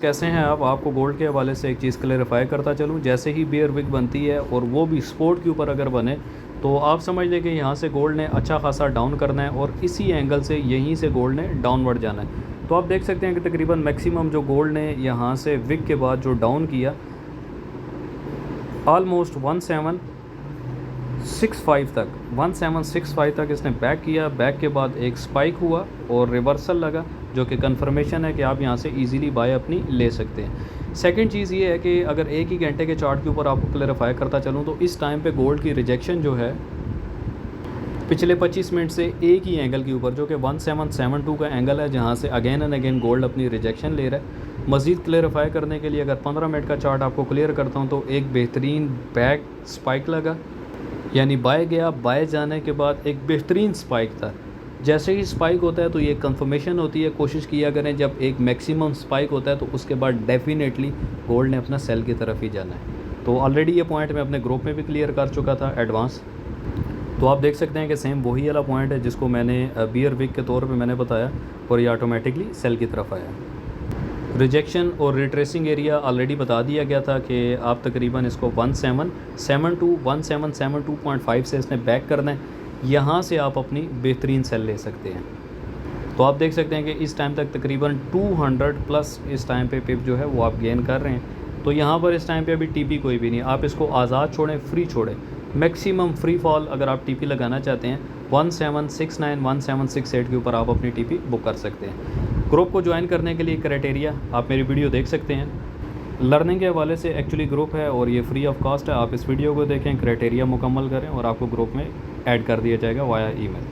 कैसे हैं आप? आपको गोल्ड के हवाले से एक चीज़ क्लेरिफाई करता चलूँ। जैसे ही बियर विग बनती है और वो भी स्पोर्ट के ऊपर अगर बने तो आप समझ लें कि यहाँ से गोल्ड ने अच्छा खासा डाउन करना है और इसी एंगल से यहीं से गोल्ड ने डाउनवर्ड जाना है। तो आप देख सकते हैं कि तकरीबन मैक्सिमम जो गोल्ड ने यहाँ से विग के बाद जो डाउन किया ऑलमोस्ट 1765 तक इसने बैक किया। बैक के बाद एक स्पाइक हुआ और रिवर्सल लगा, जो कि कंफर्मेशन है कि आप यहाँ से इजीली बाय अपनी ले सकते हैं। सेकंड चीज़ ये है कि अगर एक ही घंटे के चार्ट के ऊपर आपको क्लेरिफाई करता चलूँ तो इस टाइम पे गोल्ड की रिजेक्शन जो है पिछले 25 मिनट से एक ही एंगल के ऊपर, जो कि 1772 का एंगल है, जहाँ से अगेन एंड अगेन गोल्ड अपनी रिजेक्शन ले रहा है। मज़ीद क्लेरिफाई करने के लिए अगर 15 मिनट का चार्ट आपको क्लियर करता हूँ तो एक बेहतरीन बैक स्पाइक लगा, यानी बाय गया, बाय जाने के बाद एक बेहतरीन स्पाइक था। जैसे ही स्पाइक होता है तो ये कंफर्मेशन होती है। कोशिश किया करें जब एक मैक्सिमम स्पाइक होता है तो उसके बाद डेफिनेटली गोल्ड ने अपना सेल की तरफ ही जाना है। तो ऑलरेडी ये पॉइंट मैं अपने ग्रुप में भी क्लियर कर चुका था एडवांस। तो आप देख सकते हैं कि सेम वही वाला पॉइंट है जिसको मैंने बियर विग के तौर पे मैंने बताया और ये ऑटोमेटिकली सेल की तरफ आया। रिजेक्शन और रिट्रेसिंग एरिया ऑलरेडी बता दिया गया था कि आप तकरीबन इसको 1772.5 से इसने बैक करना है। यहाँ से आप अपनी बेहतरीन सेल ले सकते हैं। तो आप देख सकते हैं कि इस टाइम तक तकरीबन 200 प्लस इस टाइम पे पिप जो है वो आप गेन कर रहे हैं। तो यहाँ पर इस टाइम पे अभी टीपी कोई भी नहीं, आप इसको आज़ाद छोड़ें, फ्री छोड़ें। मैक्सिमम फ्री फॉल अगर आप टीपी लगाना चाहते हैं 1769 1768 के ऊपर आप अपनी टीपी बुक कर सकते हैं। ग्रुप को ज्वाइन करने के लिए क्राइटेरिया आप मेरी वीडियो देख सकते हैं। लर्निंग के हवाले से एक्चुअली ग्रुप है और ये फ्री ऑफ कॉस्ट है। आप इस वीडियो को देखें, क्राइटेरिया मुकम्मल करें और आपको ग्रुप में ऐड कर दिया जाएगा वाया ईमेल।